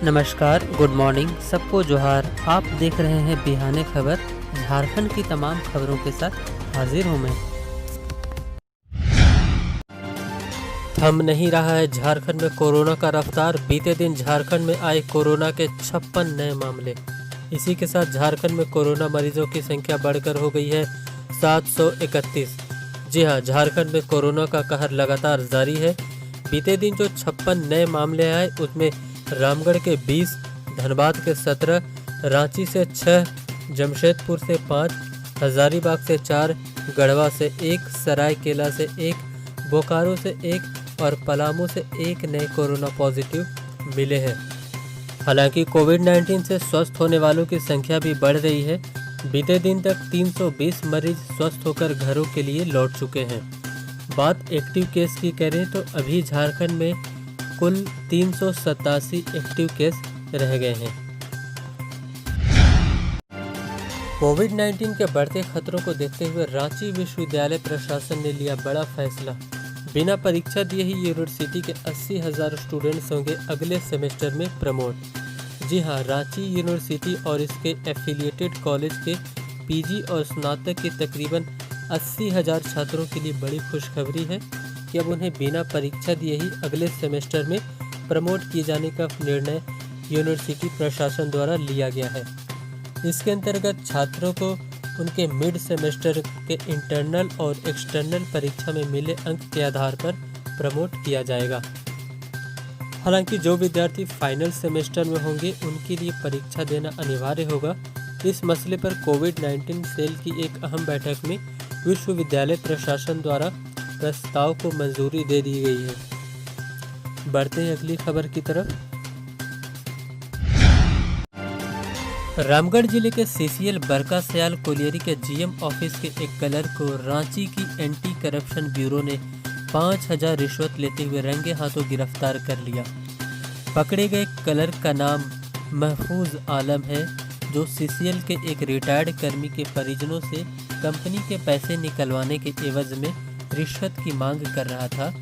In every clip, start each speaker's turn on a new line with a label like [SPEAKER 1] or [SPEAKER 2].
[SPEAKER 1] नमस्कार, good morning, सबको जोहार। आप देख रहे हैं बिहाने खबर। झारखंड की तमाम खबरों के साथ हाजिर हूं मैं। थम नहीं रहा है झारखंड में कोरोना का रफ्तार। बीते दिन झारखंड में आए कोरोना के 56 नए मामले। इसी के साथ झारखंड में कोरोना मरीजों की संख्या बढ़कर हो गई है 731। जी हां, झारखंड में कोरोना का कहर लगातार जारी है। बीते दिन जो 56 नए मामले आए उसमें रामगढ़ के 20, धनबाद के 17, रांची से 6, जमशेदपुर से 5, हजारीबाग से 4, गढ़वा से 1, सरायकेला से 1, बोकारो से 1 और पलामू से 1 नए कोरोना पॉजिटिव मिले हैं। हालांकि कोविड-19 से स्वस्थ होने वालों की संख्या भी बढ़ रही है। बीते दिन तक 320 मरीज स्वस्थ होकर घरों के लिए लौट चुके हैं। बात एक्टिव केस की करें तो अभी झारखंड में कुल 387 एक्टिव केस रह गए हैं। कोविड-19 के बढ़ते खतरों को देखते हुए रांची विश्वविद्यालय प्रशासन ने लिया बड़ा फैसला। बिना परीक्षा दिए ही यूनिवर्सिटी के 80,000 स्टूडेंट्स होंगे अगले सेमेस्टर में प्रमोट। जी हां, रांची यूनिवर्सिटी और इसके एफिलिएटेड कॉलेज के पीजी और स्नातक के तकरीबन 80,000 छात्रों के लिए बड़ी खुशखबरी है कि अब उन्हें बिना परीक्षा दिए ही अगले सेमेस्टर में प्रमोट किए जाने का निर्णय यूनिवर्सिटी प्रशासन द्वारा लिया गया है। इसके अंतर्गत छात्रों को उनके मिड सेमेस्टर के इंटरनल और एक्सटर्नल परीक्षा में मिले अंक के आधार पर प्रमोट किया जाएगा। हालांकि जो विद्यार्थी फाइनल सेमेस्टर में होंगे उनके लिए परीक्षा देना अनिवार्य होगा। इस मसले पर कोविड-19 सेल की एक अहम बैठक में विश्वविद्यालय प्रशासन द्वारा प्रस्ताव को मंजूरी दे दी गई है। बढ़ते हैं अगली खबर की तरफ। रामगढ़ जिले के सीसीएल बरका सयाल कोलियरी के जीएम ऑफिस के एक क्लर्क को रांची की एंटी करप्शन ब्यूरो ने 5,000 रिश्वत लेते हुए रंगे हाथों गिरफ्तार कर लिया। पकड़े गए क्लर्क का नाम महफूज आलम है, जो सीसीएल के एक रिटायर्ड कर्मी के परिजनों से कंपनी के पैसे निकलवाने के एवज में रिश्वत की मांग कर रहा था,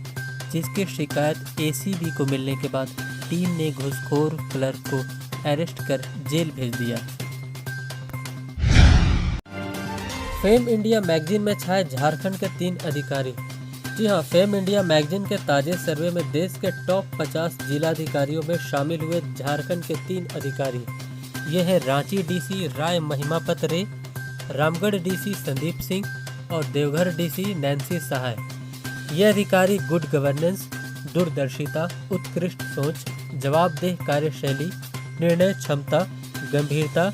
[SPEAKER 1] जिसकी शिकायत एसीबी को मिलने के बाद टीम ने घूसखोर क्लर्क को अरेस्ट कर जेल भेज दिया। फेम इंडिया मैगजीन में छाए झारखंड के 3 अधिकारी। जी हां, फेम इंडिया मैगजीन के ताजे सर्वे में देश के टॉप 50 जिलाधिकारियों में शामिल हुए झारखंड के 3 अधिकारी। ये है रांची डीसी राय महिमापत रे, रामगढ़ डीसी संदीप सिंह और देवघर डीसी नैन्सी सहाय। ये अधिकारी गुड गवर्नेंस, दूरदर्शिता, उत्कृष्ट सोच, जवाबदेह कार्यशैली, निर्णय क्षमता, गंभीरता,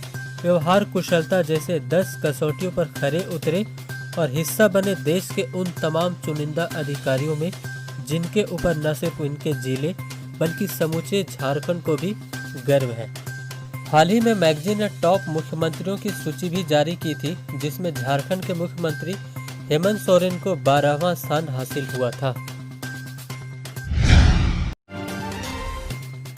[SPEAKER 1] व्यवहार कुशलता जैसे 10 कसौटियों पर खरे उतरे और हिस्सा बने देश के उन तमाम चुनिंदा अधिकारियों में जिनके ऊपर न सिर्फ इनके जिले बल्कि समूचे झारखंड को भी गर्व है। हाल ही में मैगजीन ने टॉप मुख्यमंत्रियों की सूची भी जारी की थी, जिसमें झारखंड के मुख्यमंत्री हेमंत सोरेन को 12वां स्थान हासिल हुआ था।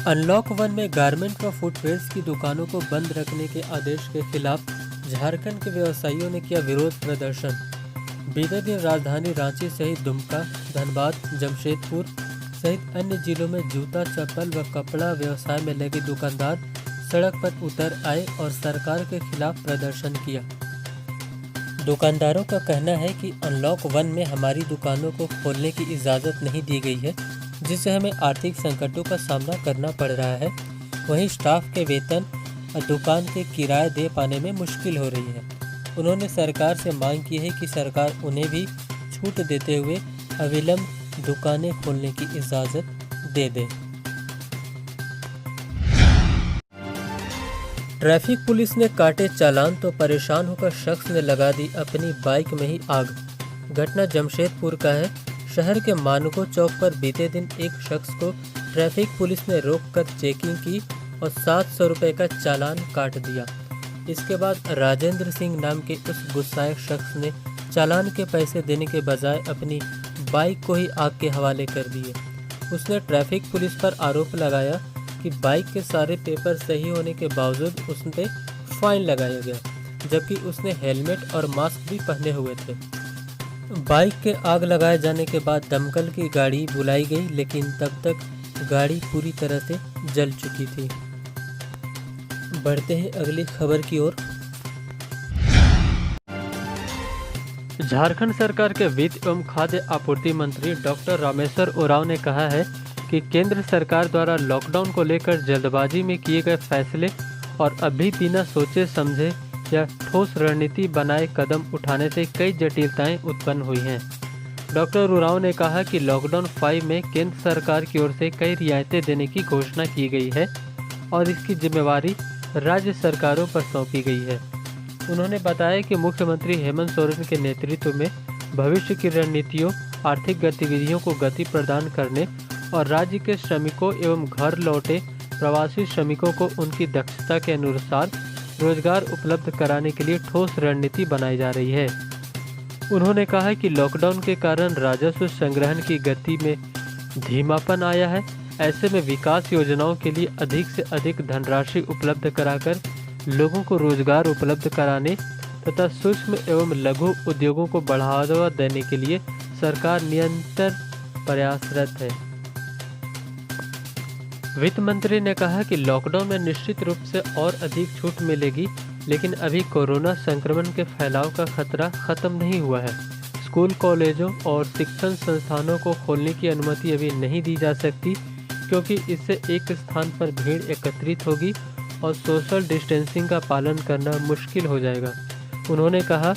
[SPEAKER 1] अनलॉक 1 में गारमेंट व फुटवेयर्स की दुकानों को बंद रखने के आदेश के खिलाफ झारखंड के व्यवसायियों ने किया विरोध प्रदर्शन। बीते दिन राजधानी रांची सहित दुमका, धनबाद, जमशेदपुर सहित अन्य जिलों में जूता, चप्पल व कपड़ा व्यवसाय में लगे दुकानदार सड़क पर उतर आए और सरकार के खिलाफ प्रदर्शन किया। दुकानदारों का कहना है कि अनलॉक 1 में हमारी दुकानों को खोलने की इजाज़त नहीं दी गई है, जिससे हमें आर्थिक संकटों का सामना करना पड़ रहा है। वहीं स्टाफ के वेतन और दुकान के किराए दे पाने में मुश्किल हो रही है। उन्होंने सरकार से मांग की है कि सरकार उन्हें भी छूट देते हुए अविलंब दुकानें खोलने की इजाज़त दे दे। ट्रैफिक पुलिस ने काटे चालान तो परेशान होकर शख्स ने लगा दी अपनी बाइक में ही आग। घटना जमशेदपुर का है। शहर के मानगो चौक पर बीते दिन एक शख्स को ट्रैफिक पुलिस ने रोककर चेकिंग की और 700 रुपये का चालान काट दिया। इसके बाद राजेंद्र सिंह नाम के उस गुस्साए शख्स ने चालान के पैसे देने के बजाय अपनी बाइक को ही आग के हवाले कर दिए। उसने ट्रैफिक पुलिस पर आरोप लगाया कि बाइक के सारे पेपर सही होने के बावजूद उस पे फाइन लगाया गया, जबकि उसने हेलमेट और मास्क भी पहने हुए थे। बाइक के आग लगाए जाने के बाद दमकल की गाड़ी बुलाई गई, लेकिन तब तक गाड़ी पूरी तरह से जल चुकी थी। बढ़ते हैं अगली खबर की ओर। झारखंड सरकार के वित्त एवं खाद्य आपूर्ति मंत्री डॉक्टर रामेश्वर उरांव ने कहा है कि केंद्र सरकार द्वारा लॉकडाउन को लेकर जल्दबाजी में किए गए फैसले और अभी बिना सोचे समझे या ठोस रणनीति बनाए कदम उठाने से कई जटिलताएं उत्पन्न हुई हैं। डॉक्टर उरांव ने कहा कि लॉकडाउन 5 में केंद्र सरकार की ओर से कई रियायतें देने की घोषणा की गई है और इसकी जिम्मेवारी राज्य सरकारों पर सौंपी गई है। उन्होंने बताया कि मुख्यमंत्री हेमंत सोरेन के नेतृत्व में भविष्य की रणनीतियों, आर्थिक गतिविधियों को गति प्रदान करने और राज्य के श्रमिकों एवं घर लौटे प्रवासी श्रमिकों को उनकी दक्षता के अनुसार रोजगार उपलब्ध कराने के लिए ठोस रणनीति बनाई जा रही है। उन्होंने कहा कि लॉकडाउन के कारण राजस्व संग्रहण की गति में धीमापन आया है। ऐसे में विकास योजनाओं के लिए अधिक से अधिक धनराशि उपलब्ध कराकर लोगों को रोजगार उपलब्ध कराने तथा सूक्ष्म एवं लघु उद्योगों को बढ़ावा देने के लिए सरकार निरंतर प्रयासरत है। वित्त मंत्री ने कहा कि लॉकडाउन में निश्चित रूप से और अधिक छूट मिलेगी, लेकिन अभी कोरोना संक्रमण के फैलाव का खतरा खत्म नहीं हुआ है। स्कूल, कॉलेजों और शिक्षण संस्थानों को खोलने की अनुमति अभी नहीं दी जा सकती, क्योंकि इससे एक स्थान पर भीड़ एकत्रित होगी और सोशल डिस्टेंसिंग का पालन करना मुश्किल हो जाएगा। उन्होंने कहा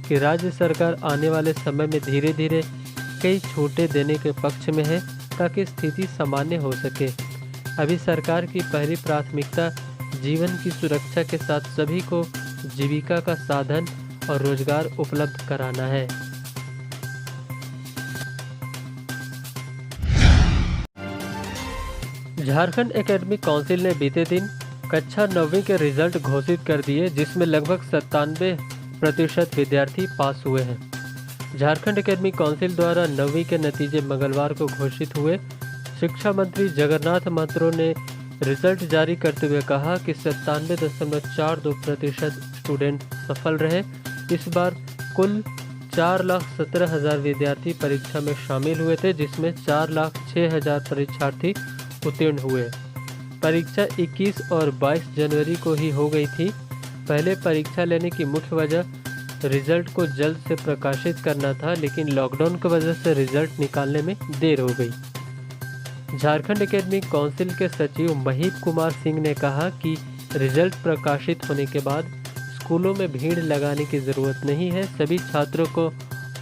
[SPEAKER 1] कि राज्य सरकार आने वाले समय में धीरे धीरे कई छूटें देने के पक्ष में है ताकि स्थिति सामान्य हो सके। अभी सरकार की पहली प्राथमिकता जीवन की सुरक्षा के साथ सभी को जीविका का साधन और रोजगार उपलब्ध कराना है। झारखंड एकेडमिक काउंसिल ने बीते दिन कक्षा 9वीं के रिजल्ट घोषित कर दिए, जिसमें लगभग 97% विद्यार्थी पास हुए हैं। झारखंड एकेडमिक काउंसिल द्वारा 9वीं के नतीजे मंगलवार को घोषित हुए। शिक्षा मंत्री जगन्नाथ महतो ने रिजल्ट जारी करते हुए कहा कि 97.42% स्टूडेंट सफल रहे। इस बार कुल 4,17,000 विद्यार्थी परीक्षा में शामिल हुए थे, जिसमें 4,06,000 परीक्षार्थी उत्तीर्ण हुए। परीक्षा 21 और 22 जनवरी को ही हो गई थी। पहले परीक्षा लेने की मुख्य वजह रिजल्ट को जल्द से प्रकाशित करना था, लेकिन लॉकडाउन की वजह से रिजल्ट निकालने में देर हो गई। झारखंड एकेडमिक काउंसिल के सचिव महीप कुमार सिंह ने कहा कि रिजल्ट प्रकाशित होने के बाद स्कूलों में भीड़ लगाने की ज़रूरत नहीं है। सभी छात्रों को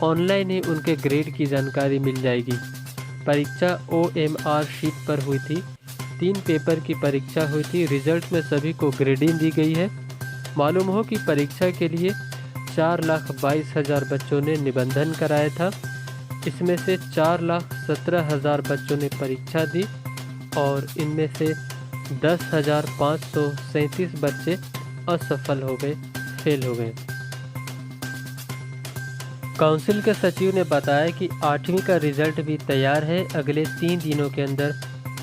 [SPEAKER 1] ऑनलाइन ही उनके ग्रेड की जानकारी मिल जाएगी। परीक्षा OMR शीट पर हुई थी। 3 पेपर की परीक्षा हुई थी। रिजल्ट में सभी को ग्रेडिंग दी गई है। मालूम हो कि परीक्षा के लिए 4,22,000 बच्चों ने निबंधन कराया था। इसमें से 4,17,000 बच्चों ने परीक्षा दी और इनमें से 10,537 बच्चे असफल हो गए, फेल हो गए। काउंसिल के सचिव ने बताया कि 8वीं का रिजल्ट भी तैयार है। अगले 3 दिनों के अंदर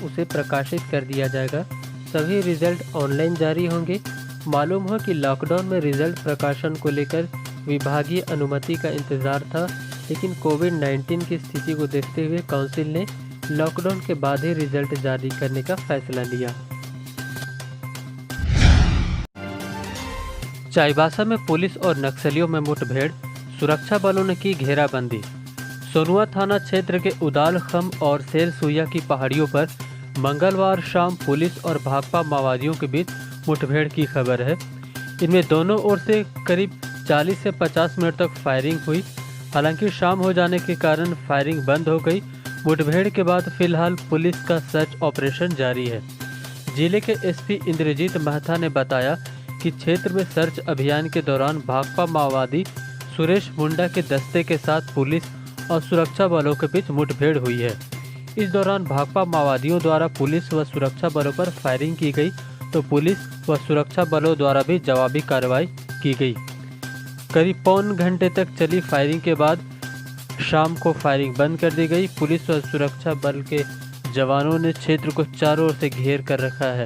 [SPEAKER 1] उसे प्रकाशित कर दिया जाएगा। सभी रिजल्ट ऑनलाइन जारी होंगे। मालूम हो कि लॉकडाउन में रिजल्ट प्रकाशन को लेकर विभागीय अनुमति का इंतजार था, लेकिन कोविड-19 की स्थिति को देखते हुए काउंसिल ने लॉकडाउन के बाद ही रिजल्ट जारी करने का फैसला लिया। चाईबासा में पुलिस और नक्सलियों में मुठभेड़, सुरक्षा बलों ने की घेराबंदी। सोनुआ थाना क्षेत्र के उदालखम और सेलसुइया की पहाड़ियों पर मंगलवार शाम पुलिस और भाकपा माओवादियों के बीच मुठभेड़ की खबर है। इनमें दोनों ओर से करीब 40 से 50 मिनट तक फायरिंग हुई। हालांकि शाम हो जाने के कारण फायरिंग बंद हो गई। मुठभेड़ के बाद फिलहाल पुलिस का सर्च ऑपरेशन जारी है। जिले के एसपी इंद्रजीत महथा ने बताया कि क्षेत्र में सर्च अभियान के दौरान भाकपा माओवादी सुरेश मुंडा के दस्ते के साथ पुलिस और सुरक्षा बलों के बीच मुठभेड़ हुई है। इस दौरान भाकपा माओवादियों द्वारा पुलिस व सुरक्षा बलों पर फायरिंग की गई, तो पुलिस व सुरक्षा बलों द्वारा भी जवाबी कार्रवाई की गई। करीब पौन घंटे तक चली फायरिंग के बाद शाम को फायरिंग बंद कर दी गई। पुलिस और सुरक्षा बल के जवानों ने क्षेत्र को चारों ओर से घेर कर रखा है।